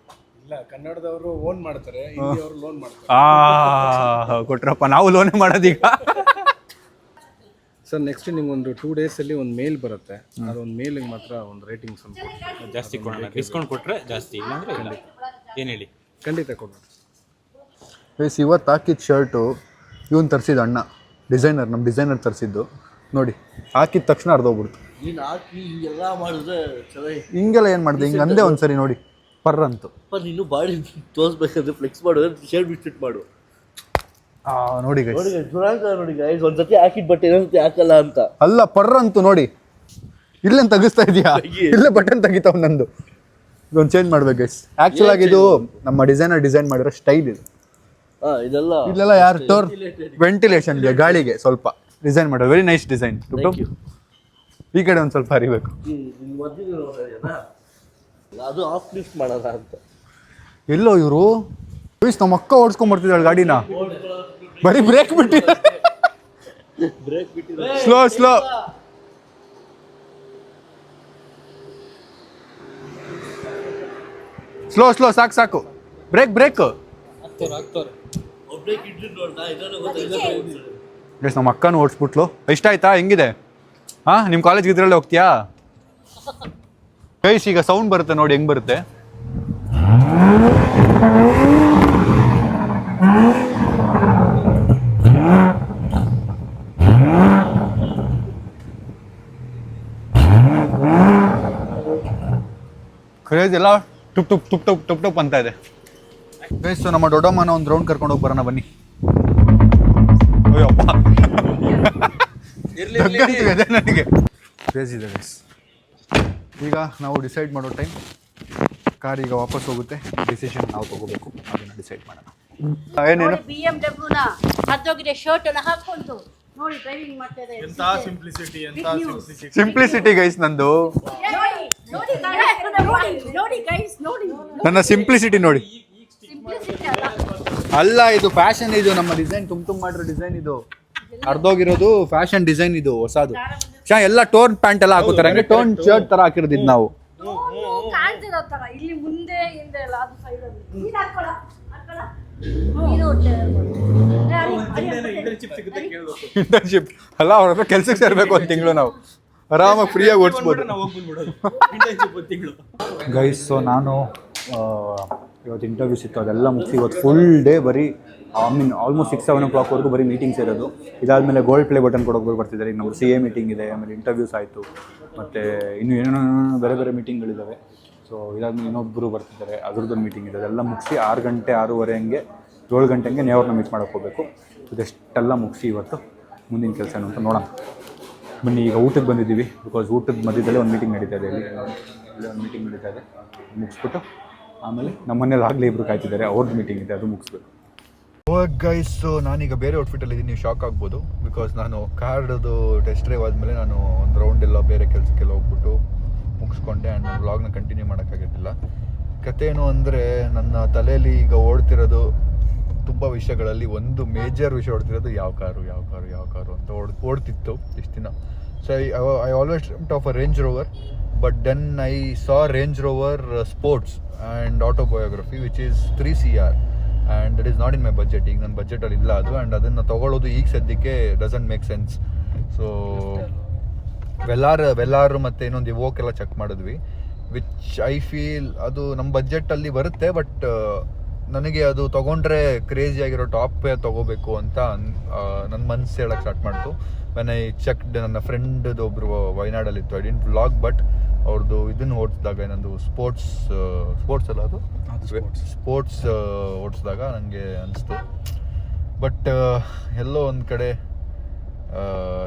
ಇಲ್ಲ, ಕನ್ನಡದವರು ಓನ್ ಮಾಡ್ತಾರೆ, ಹಿಂದಿಯವರು ಲೋನ್ ಮಾಡ್ತಾರೆ. ಕೊಟ್ರಪ್ಪ, ನಾವು ಲೋನೇ ಮಾಡೋದೀಗ. ಸರ್ ನೆಕ್ಸ್ಟ್ ನಿಮ್ಗೆ ಒಂದು 2 ಡೇಸಲ್ಲಿ ಒಂದು ಮೇಲ್ ಬರುತ್ತೆ, ಅದೊಂದು ಮೇಲಿಗೆ ಮಾತ್ರ ಒಂದು ರೇಟಿಂಗ್ಸ್ ಜಾಸ್ತಿ ಕೊಡೋಣ. ಡಿಸ್ಕೌಂಟ್ ಕೊಟ್ಟರೆ ಜಾಸ್ತಿ, ಇಲ್ಲಾಂದ್ರೆ ಇಲ್ಲ. ಏನು ಹೇಳಿ? ಖಂಡಿತ ಕೊಡೋಣ. ಬೇಸ್ ಇವತ್ತು ಹಾಕಿದ ಶರ್ಟು ಇವನು ತರಿಸಿದ ಅಣ್ಣ, ಡಿಸೈನರ್, ನಮ್ಮ ಡಿಸೈನರ್ ತರಿಸಿದ್ದು ನೋಡಿ. ಹಾಕಿದ ತಕ್ಷಣ ಅರ್ಧೋಗ್ಬಿಡ್ತು. ನೀನು ಹಾಕಿ ಹಿಂಗೆಲ್ಲ ಮಾಡಿದ್ರೆ ಚೆನ್ನಾಗಿ. ಹಿಂಗೆಲ್ಲ ಏನು ಮಾಡಿದೆ? ಹಿಂಗೆ ಅಂದೇ ಒಂದ್ಸರಿ ನೋಡಿ ಪರ್ರಂತು. ನೀನು ಬಾಡಿ ತೋರಿಸ್ಬೇಕಂದ್ರೆ ಫ್ಲೆಕ್ಸ್ ಮಾಡು, ಶರ್ಟ್ ಬಿಟ್ಬಿಟ್ಟು ಮಾಡು. ನೋಡಿ ಗೈಸ್, ನೋಡಿ ಗೈಸ್, ಒಂದ್ಸತಿ ಹಾಕಿದ ಬಟ್ಟೆ ಇನ್ನೊಂದ್ಸತಿ ಹಾಕಲ್ಲ ಅಂತ ಅಲ್ಲ, ಪರ್ರಂತು ನೋಡಿ. ಇಲ್ಲೇನು ತೆಗಿಸ್ತಾ ಇದೆಯಾ? ಇಲ್ಲೇ ಬಟನ್ ತೆಗಿತಾವ್ ನಂದು. ಇದೊಂದು ಚೇಂಜ್ ಮಾಡ್ಬೇಕು ಗೈಸ್. ಆ್ಯಕ್ಚುಲ್ ಆಗಿ ಇದು ನಮ್ಮ ಡಿಸೈನರ್ ಡಿಸೈನ್ ಮಾಡಿರೋ ಸ್ಟೈಲ್ ಇದು. ಇಲ್ಲೆಲ್ಲ ಯಾರು ಟೋರ್ ವೆಂಟಿಲೇಷನ್ಗೆ, ಗಾಳಿಗೆ ಸ್ವಲ್ಪ ಡಿಸೈನ್ ಮಾಡೋದು. Very nice design. ಈ ಕಡೆ ಒಂದು ಸ್ವಲ್ಪ ಹರಿಬೇಕು. ಅದು ಆಫ್ ಲಿಫ್ಟ್ ಮಾಡೋಣ ಅಂತ. ಎಲ್ಲೋ ಇವರು ನಮ್ಮ ಅಕ್ಕ ಓಡಿಸ್ಕೊಂಡ್ಬರ್ತಿದ್ದಾಳೆ ಗಾಡಿನ, ಬರೀ ಬ್ರೇಕ್ ಬಿಟ್ಟಿ. ಸ್ಲೋ ಸ್ಲೋ ಸ್ಲೋ ಸ್ಲೋ, ಸಾಕು. ಬ್ರೇಕ್. ನಮ್ಮ ಅಕ್ಕನೂ ಓಡಿಸ್ಬಿಟ್ಲು. ಇಷ್ಟ ಆಯ್ತಾ? ಹೆಂಗಿದೆ? ನಿಮ್ಮ ಕಾಲೇಜ್ಗೆ ಇದ್ರಲ್ಲೇ ಹೋಗ್ತೀಯಾ? ಗೈಸ್ ಈಗ ಸೌಂಡ್ ಬರುತ್ತೆ ನೋಡಿ ಹೆಂಗ್ ಬರುತ್ತೆ. ಕ್ರೇಜ್ ಎಲ್ಲ ಟುಪ್ ಟುಪ್ ಟುಪ್ ಟುಪ್ ಟುಪ್ ಟುಪ್ ಅಂತ ಇದೆ. ಗೈಸ್ ನಮ್ಮ ದೊಡ್ಡಮ್ಮನ ಒಂದು ರೌಂಡ್ ಕರ್ಕೊಂಡು ಹೋಗಿ ಬರೋಣ ಬನ್ನಿ. ಅಯ್ಯಪ್ಪ ಅದೇ ನನಗೆ ಕ್ರೇಜ್ ಇದೆ ಗೈಸ್. ಈಗ ನಾವು ಡಿಸೈಡ್ ಮಾಡೋ ಟೈಮ್. ಕಾರ್ ಈಗ ವಾಪಸ್ ಹೋಗುತ್ತೆ. ಡಿಸಿಷನ್ ನಾವು ತಗೋಬೇಕು, ಅದನ್ನು ಡಿಸೈಡ್ ಮಾಡೋಣ. ಏನೇನು BMW ನ ಹತ್ತೋಗಿದೆ ಶರ್ಟ್ ಎಲ್ಲ ಹಾಕೊಂಡು ನೋಡಿ ಡ್ರೈವಿಂಗ್ ಮಾಡ್ತಾ ಇದೆ. ಸಿಂಪ್ಲಿಸಿಟಿ ಗೈಸ್ ನಂದು. ನೋಡಿ ಗೈಸ್ ನೋಡಿ ನನ್ನ ಸಿಂಪ್ಲಿಸಿಟಿ ನೋಡಿ. ಸಿಂಪ್ಲಿಸಿಟಿ ಅಲ್ಲ ಅಲ್ಲ, ಇದು ಫ್ಯಾಷನ್. ಇದು ನಮ್ಮ ಡಿಸೈನ್ ತುಂಬ ಮಾಡಿರೋ ಡಿಸೈನ್. ಇದು ಅರ್ಧೋಗಿರೋದು ಫ್ಯಾಷನ್ ಡಿಸೈನ್. ಇದು ಹೊಸದು ಎಲ್ಲ ಟೋನ್ ಪ್ಯಾಂಟ್ ಎಲ್ಲ ಹಾಕೋತಾರೆ, ಹಂಗೆ ಟೋನ್ ಶರ್ಟ್ ತರ ಹಾಕಿರೋದು ನಾವು. ಕಾಣ್ತಿರೋ ತರ ಇಲ್ಲಿ ಮುಂದೆ ಹಿಂದೆ ಎಲ್ಲ ಅದು ಸೈಡ್ ಅಲ್ಲಿ ಇಂಟರ್ನ್ಶಿಪ್ ಅಲ್ಲ, ಅವ್ರ ಹತ್ರ ಕೆಲ್ಸಕ್ಕೆ ಸೇರ್ಬೇಕು ಒಂದು ತಿಂಗಳು ನಾವು ಆರಾಮಾಗಿ ಫ್ರೀಯಾಗಿ ಓಡಿಸ್ಬೋದು. ಗೈಸ್, ಸೊ ನಾನು ಇವತ್ತು ಇಂಟರ್ವ್ಯೂಸ್ ಇತ್ತು, ಅದೆಲ್ಲ ಮುಗಿಸಿ ಇವತ್ತು ಫುಲ್ ಡೇ ಬರೀ ಆಲ್ಮೋಸ್ಟ್ 6-7 o'clock ವರೆಗೂ ಬರೀ ಮೀಟಿಂಗ್ಸ್ ಇರೋದು. ಇದಾದಮೇಲೆ ಗೋಲ್ಡ್ ಪ್ಲೇ ಬಟನ್ ಕೊಡೋಕೆ ಬರ್ತಿದ್ದಾರೆ. ಈಗ ನಮ್ಗೆ CA ಮೀಟಿಂಗ್ ಇದೆ, ಆಮೇಲೆ ಇಂಟರ್ವ್ಯೂಸ್ ಆಯಿತು, ಮತ್ತು ಇನ್ನೂ ಏನೇನೋ ಬೇರೆ ಬೇರೆ ಮೀಟಿಂಗ್ಗಳಿದ್ದಾವೆ. ಸೊ ಇದಾದ್ಮೇಲೆ ಇನ್ನೊಬ್ಬರು ಬರ್ತಿದ್ದಾರೆ, ಅದ್ರದ್ದೊಂದು ಮೀಟಿಂಗ್ ಇದೆ. ಅದೆಲ್ಲ ಮುಗಿಸಿ 6 ಗಂಟೆ 6:30 ಹಂಗೆ 7 ಗಂಟೆ ಹಂಗೆ ನೇವ್ರನ್ನ ಮೀಟ್ ಮಾಡೋಕ್ಕೆ ಹೋಗಬೇಕು. ಇದೆಷ್ಟೆಲ್ಲ ಮುಗಿಸಿ ಇವತ್ತು ಮುಂದಿನ ಕೆಲಸ ಏನು ಅಂತ ನೋಡೋಣ ಬನ್ನಿ. ಈಗ ಊಟಕ್ಕೆ ಬಂದಿದ್ದೀವಿ, ಬಿಕಾಸ್ ಊಟದ ಮಧ್ಯದಲ್ಲೇ ಒಂದು ಮೀಟಿಂಗ್ ನಡೀತಾ ಇದೆ. ಇಲ್ಲಿ ಒಂದು ಮೀಟಿಂಗ್ ನಡೀತಾ ಇದೆ, ಮುಗಿಸ್ಬಿಟ್ಟು ಆಮೇಲೆ ನಮ್ಮ ಮನೇಲಿ ಆಗಲೇ ಇಬ್ಬರು ಕಾಯ್ತಿದ್ದಾರೆ, ಅವ್ರದ್ದು ಮೀಟಿಂಗ್ ಇದೆ, ಅದು ಮುಗಿಸ್ಬೇಕು. ಗೈಸ್, ಸೊ ನಾನೀಗ ಬೇರೆ ಔಟ್ಫಿಟ್ಟಲ್ಲಿ ಇದ್ದೀನಿ. ನೀವು ಶಾಕ್ ಆಗ್ಬೋದು, ಬಿಕಾಸ್ ನಾನು ಕಾರ್ಡದು ಟೆಸ್ಟ್ ಡ್ರೈವ್ ಆದಮೇಲೆ ನಾನು ಒಂದು ರೌಂಡ್ ಎಲ್ಲ ಬೇರೆ ಕೆಲಸಕ್ಕೆಲ್ಲ ಹೋಗ್ಬಿಟ್ಟು ಮುಗಿಸ್ಕೊಂಡೆ. ಆ್ಯಂಡ್ ನನ್ನ ವ್ಲಾಗ್ನ ಕಂಟಿನ್ಯೂ ಮಾಡೋಕ್ಕಾಗಿದ್ದಿಲ್ಲ. ಕತೆ ಏನು ಅಂದರೆ, ನನ್ನ ತಲೆಯಲ್ಲಿ ಈಗ ಓಡ್ತಿರೋದು ತುಂಬ ವಿಷಯಗಳಲ್ಲಿ ಒಂದು ಮೇಜರ್ ವಿಷಯ ಓಡ್ತಿರೋದು ಯಾವ ಕಾರು ಅಂತ ಓಡ್ತಿತ್ತು ಇಷ್ಟು ದಿನ. So I always dreamed of a Range Rover, but then I saw Range Rover sports and autobiography which is 3 CR and that is not in my budget. ಈಗ ನನ್ನ ಬಜೆಟಲ್ಲಿ ಇಲ್ಲ ಅದು, ಆ್ಯಂಡ್ ಅದನ್ನು ತೊಗೊಳ್ಳೋದು ಈಗ ಸದ್ಯಕ್ಕೆ ಡಸಂಟ್ ಮೇಕ್ ಸೆನ್ಸ್. ಸೊ ವೆಲಾರ್ ಮತ್ತು ಇನ್ನೊಂದು ಇವೋಕೆಲ್ಲ ಚೆಕ್ ಮಾಡಿದ್ವಿ, ವಿಚ್ ಐ ಫೀಲ್ ಅದು ನಮ್ಮ ಬಜೆಟಲ್ಲಿ ಬರುತ್ತೆ. ಬಟ್ ನನಗೆ ಅದು ತೊಗೊಂಡ್ರೆ ಕ್ರೇಜಿ ಆಗಿರೋ ಟಾಪೇ ತೊಗೋಬೇಕು ಅಂತ ನನ್ನ ಮನಸ್ಸು ಹೇಳಕ್ಕೆ ಸ್ಟಾರ್ಟ್ ಮಾಡ್ತು. ವೆನ್ ಐ ಚೆಕ್ಡ್, ನನ್ನ ಫ್ರೆಂಡ್ದು ಒಬ್ಬರು ವಯನಾಡಲ್ಲಿತ್ತು, ಐ ಡಿಂಟ್ ವ್ಲಾಗ್, ಬಟ್ ಅವ್ರದ್ದು ಇದನ್ನು ಓಡಿಸಿದಾಗ, ಏನೊಂದು ಸ್ಪೋರ್ಟ್ಸ್ ಅಲ್ಲ ಅದು ಸ್ಪೋರ್ಟ್ಸ್ ಓಡಿಸಿದಾಗ ನನಗೆ ಅನಿಸ್ತು. ಬಟ್ ಎಲ್ಲೋ ಒಂದು ಕಡೆ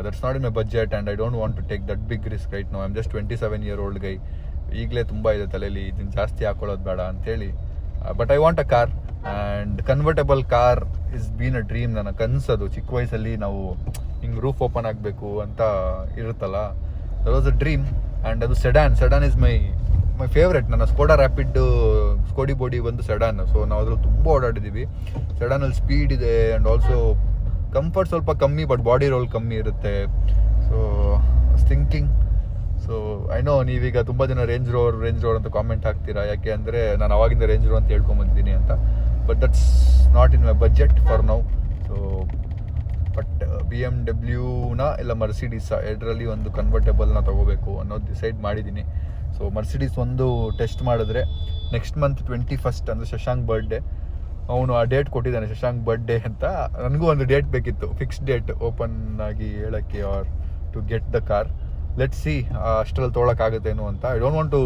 that's not in my budget and I don't want to take that big risk right now. I am just 27-year-old guy. ಈಗಲೇ ತುಂಬ ಇದೆ ತಲೆಯಲ್ಲಿ, ಇದನ್ನು ಜಾಸ್ತಿ ಹಾಕೊಳ್ಳೋದು ಬೇಡ ಅಂಥೇಳಿ. But I want a car, and convertible car is been a dream. ನನ್ನ ಕನಸದು ಚಿಕ್ಕ ವಯಸ್ಸಲ್ಲಿ ನಾವು ಹಿಂಗೆ ರೂಫ್ ಓಪನ್ ಆಗಬೇಕು ಅಂತ ಇರುತ್ತಲ್ಲ, that was a dream. And ಅದು ಸೆಡಾನ್ ಇಸ್ ಮೈ ಫೇವ್ರೆಟ್. ನನ್ನ ಸ್ಕೋಡಾ ರ್ಯಾಪಿಡ್ ಸ್ಕೋಡಿ ಬಾಡಿ ಒಂದು ಸೆಡಾನ್. ಸೊ ನಾವು ಅದ್ರಲ್ಲಿ ತುಂಬ ಓಡಾಡಿದ್ದೀವಿ. ಸೆಡಾನಲ್ಲಿ ಸ್ಪೀಡ್ ಇದೆ, ಆ್ಯಂಡ್ ಆಲ್ಸೋ ಕಂಫರ್ಟ್ ಸ್ವಲ್ಪ ಕಮ್ಮಿ, ಬಟ್ ಬಾಡಿ ರೋಲ್ ಕಮ್ಮಿ ಇರುತ್ತೆ. So thinking, so I know ನೀವೀಗ ತುಂಬ ಜನ ರೇಂಜ್ ರೋವರ್ ಅಂತ ಕಾಮೆಂಟ್ ಹಾಕ್ತೀರಾ, ಯಾಕೆ ಅಂದರೆ ನಾನು ಅವಾಗಿಂದ ರೇಂಜ್ ರೋವರ್ ಅಂತ ಹೇಳ್ಕೊಂಬಂದಿದ್ದೀನಿ ಅಂತ. But that's not in my budget for now. So but BMW ಇಲ್ಲ ಮರ್ಸಿಡೀಸ್ ಎರಡರಲ್ಲಿ ಒಂದು ಕನ್ವರ್ಟೇಬಲ್ನ ತೊಗೋಬೇಕು ಅನ್ನೋದು ಡಿಸೈಡ್ ಮಾಡಿದ್ದೀನಿ. ಸೊ ಮರ್ಸಿಡೀಸ್ ಒಂದು ಟೆಸ್ಟ್ ಮಾಡಿದ್ರೆ ನೆಕ್ಸ್ಟ್ ಮಂತ್ 21st ಅಂದರೆ ಶಶಾಂಕ್ ಬರ್ಡೇ, ಅವನು ಆ ಡೇಟ್ ಕೊಟ್ಟಿದ್ದಾನೆ, ಶಶಾಂಕ್ ಬರ್ಡೇ ಅಂತ. ನನಗೂ ಒಂದು ಡೇಟ್ ಬೇಕಿತ್ತು, ಫಿಕ್ಸ್ ಡೇಟ್ ಓಪನ್ ಆಗಿ ಹೇಳೋಕ್ಕೆ or to get the car. Let see ಅಷ್ಟರಲ್ಲಿ ತೊಗೊಳಕ್ಕಾಗುತ್ತೇನೋ ಅಂತ. I don't want to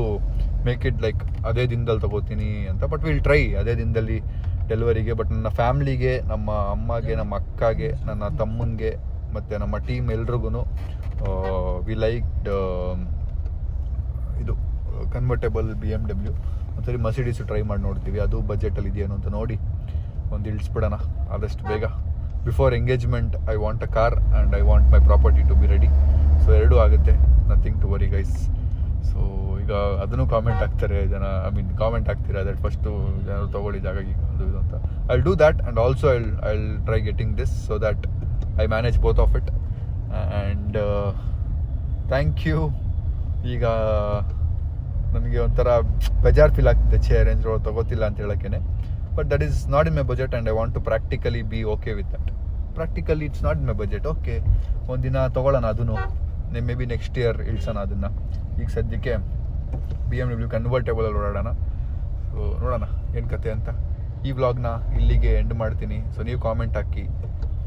make it like ಅದೇ ದಿನದಲ್ಲಿ ತೊಗೋತೀನಿ ಅಂತ, ಬಟ್ ವಿಲ್ ಟ್ರೈ ಅದೇ ದಿನದಲ್ಲಿ ಡೆಲಿವರಿಗೆ. ಬಟ್ ನನ್ನ ಫ್ಯಾಮ್ಲಿಗೆ, ನಮ್ಮ ಅಮ್ಮಗೆ, ನಮ್ಮ ಅಕ್ಕಗೆ, ನನ್ನ ತಮ್ಮನಿಗೆ ಮತ್ತು ನಮ್ಮ ಟೀಮ್ ಎಲ್ರಿಗೂ ವಿ ಲೈಕ್ಡ್ ಇದು ಕನ್ವರ್ಟೇಬಲ್ BMW. ಒಂದ್ಸರಿ ಮರ್ಸಿಡೀಸು ಟ್ರೈ ಮಾಡಿ ನೋಡ್ತೀವಿ, ಅದು ಬಜೆಟಲ್ಲಿ ಇದೆಯೇನೋ ಅಂತ ನೋಡಿ ಒಂದು ಇಳಿಸ್ಬಿಡೋಣ ಆದಷ್ಟು ಬೇಗ. Before engagement I want a car and I want my property to be ready. So ಎರಡೂ ಆಗುತ್ತೆ, nothing to worry guys. So ಈಗ ಅದನ್ನು ಕಾಮೆಂಟ್ ಹಾಕ್ತಾರೆ ಜನ, ಕಾಮೆಂಟ್ ಹಾಕ್ತೀರಾ ದಟ್ ಫಸ್ಟು ಜನರು ತೊಗೊಳ್ಳಿ ಜಾಗ ಈಗ ಅದು ಇದು ಅಂತ. I will do that, and also I will try getting this so that I manage both of it. And thank you. ಈಗ ನನಗೆ ಒಂಥರ ಬೇಜಾರು ಫೀಲ್ ಆಗ್ತಿದೆ ರೇಂಜ್ ರೋವರ್ ತೊಗೋತಿಲ್ಲ ಅಂತ ಹೇಳೋಕ್ಕೇ. But that is not in my budget and I want to practically be okay with that. Practically it's not in my budget. Okay, ಒಂದಿನ ತೊಗೊಳ್ಳೋಣ, ಅದನ್ನು ಮೇ ಬಿ ನೆಕ್ಸ್ಟ್ ಇಯರ್ ಇಳಿಸೋಣ ಅದನ್ನು. ಈಗ ಸದ್ಯಕ್ಕೆ BMW ಕನ್ವರ್ಟೇಬಲಲ್ಲಿ ಓಡಾಡೋಣ. ಸೊ ನೋಡೋಣ ಏನು ಕತೆ ಅಂತ. ಈ ವ್ಲಾಗ್ನ ಇಲ್ಲಿಗೆ ಎಂಡ್ ಮಾಡ್ತೀನಿ. ಸೊ ನೀವು ಕಾಮೆಂಟ್ ಹಾಕಿ,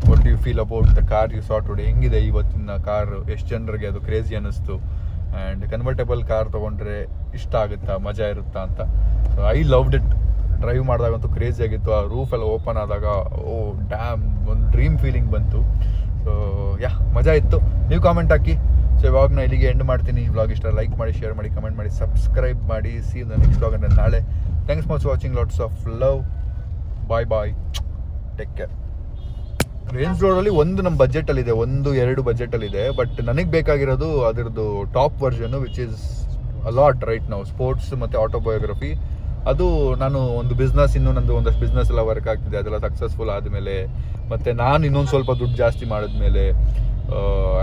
what you feel about the car you saw today. ಹೆಂಗಿದೆ ಇವತ್ತಿನ ಕಾರು, ಎಷ್ಟು ಜನರಿಗೆ ಅದು ಕ್ರೇಜಿ ಅನ್ನಿಸ್ತು, ಆ್ಯಂಡ್ ಕನ್ವರ್ಟೇಬಲ್ ಕಾರ್ ತೊಗೊಂಡ್ರೆ ಇಷ್ಟ ಆಗುತ್ತಾ, ಮಜಾ ಇರುತ್ತಾ ಅಂತ. So I loved it. Drive ಮಾಡಿದಾಗಂತೂ ಕ್ರೇಜಿ ಆಗಿತ್ತು. ಆ ರೂಫ್ ಎಲ್ಲ ಓಪನ್ ಆದಾಗ ಓ ಡ್ಯಾಮ್, ಒಂದು ಡ್ರೀಮ್ ಫೀಲಿಂಗ್ ಬಂತು. ಸೊ ಮಜಾ ಇತ್ತು. ನೀವು ಕಾಮೆಂಟ್ ಹಾಕಿ. ಸೊ ಇವಾಗನ ಇಲ್ಲಿಗೆ ಎಂಡ್ ಮಾಡ್ತೀನಿ. ವ್ಲಾಗ್ ಇಷ್ಟ ಲೈಕ್ ಮಾಡಿ, ಶೇರ್ ಮಾಡಿ, ಕಮೆಂಟ್ ಮಾಡಿ, ಸಬ್ಸ್ಕ್ರೈಬ್ ಮಾಡಿ. ಸಿ ದ ನೆಕ್ಸ್ಟ್ ವ್ಲಾಗ್ ಅಂದರೆ ನಾಳೆ. Thanks for watching. Lots of love. Bye. Take care. Range ರೋಡಲ್ಲಿ ಒಂದು ನಮ್ಮ ಬಜೆಟಲ್ಲಿದೆ, 1-2 ಬಜೆಟಲ್ಲಿದೆ. ಬಟ್ ನನಗೆ ಬೇಕಾಗಿರೋದು ಅದರದ್ದು top version, which is a lot right ನಾವು. ಸ್ಪೋರ್ಟ್ಸ್ ಮತ್ತು ಆಟೋಬಯೋಗ್ರಫಿ. ಅದು ನಾನು ಒಂದು ಬಿಸ್ನೆಸ್, ಇನ್ನೂ ನಂದು ಒಂದಷ್ಟು ಬಿಸ್ನೆಸ್ ಎಲ್ಲ ವರ್ಕ್ ಆಗ್ತಿದೆ, ಅದೆಲ್ಲ ಸಕ್ಸಸ್ಫುಲ್ ಆದಮೇಲೆ, ಮತ್ತು ನಾನು ಇನ್ನೊಂದು ಸ್ವಲ್ಪ ದುಡ್ಡು ಜಾಸ್ತಿ ಮಾಡಿದ್ಮೇಲೆ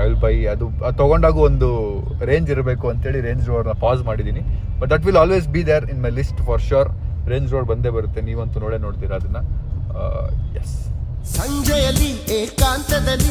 ಐ ವಿಲ್ ಬೈ. ಅದು ತೊಗೊಂಡಾಗೂ ಒಂದು ರೇಂಜ್ ಇರಬೇಕು ಅಂತೇಳಿ ರೇಂಜ್ ರೋಡ್ನ ಪಾಸ್ ಮಾಡಿದ್ದೀನಿ. But that will always be there in my list for sure. Range Rover ಬಂದೇ ಬರುತ್ತೆ, ನೀವಂತೂ ನೋಡ್ತೀರಾ ಅದನ್ನು. ಎಸ್. ಸಂಜೆಯಲ್ಲಿ ಏಕಾಂತದಲ್ಲಿ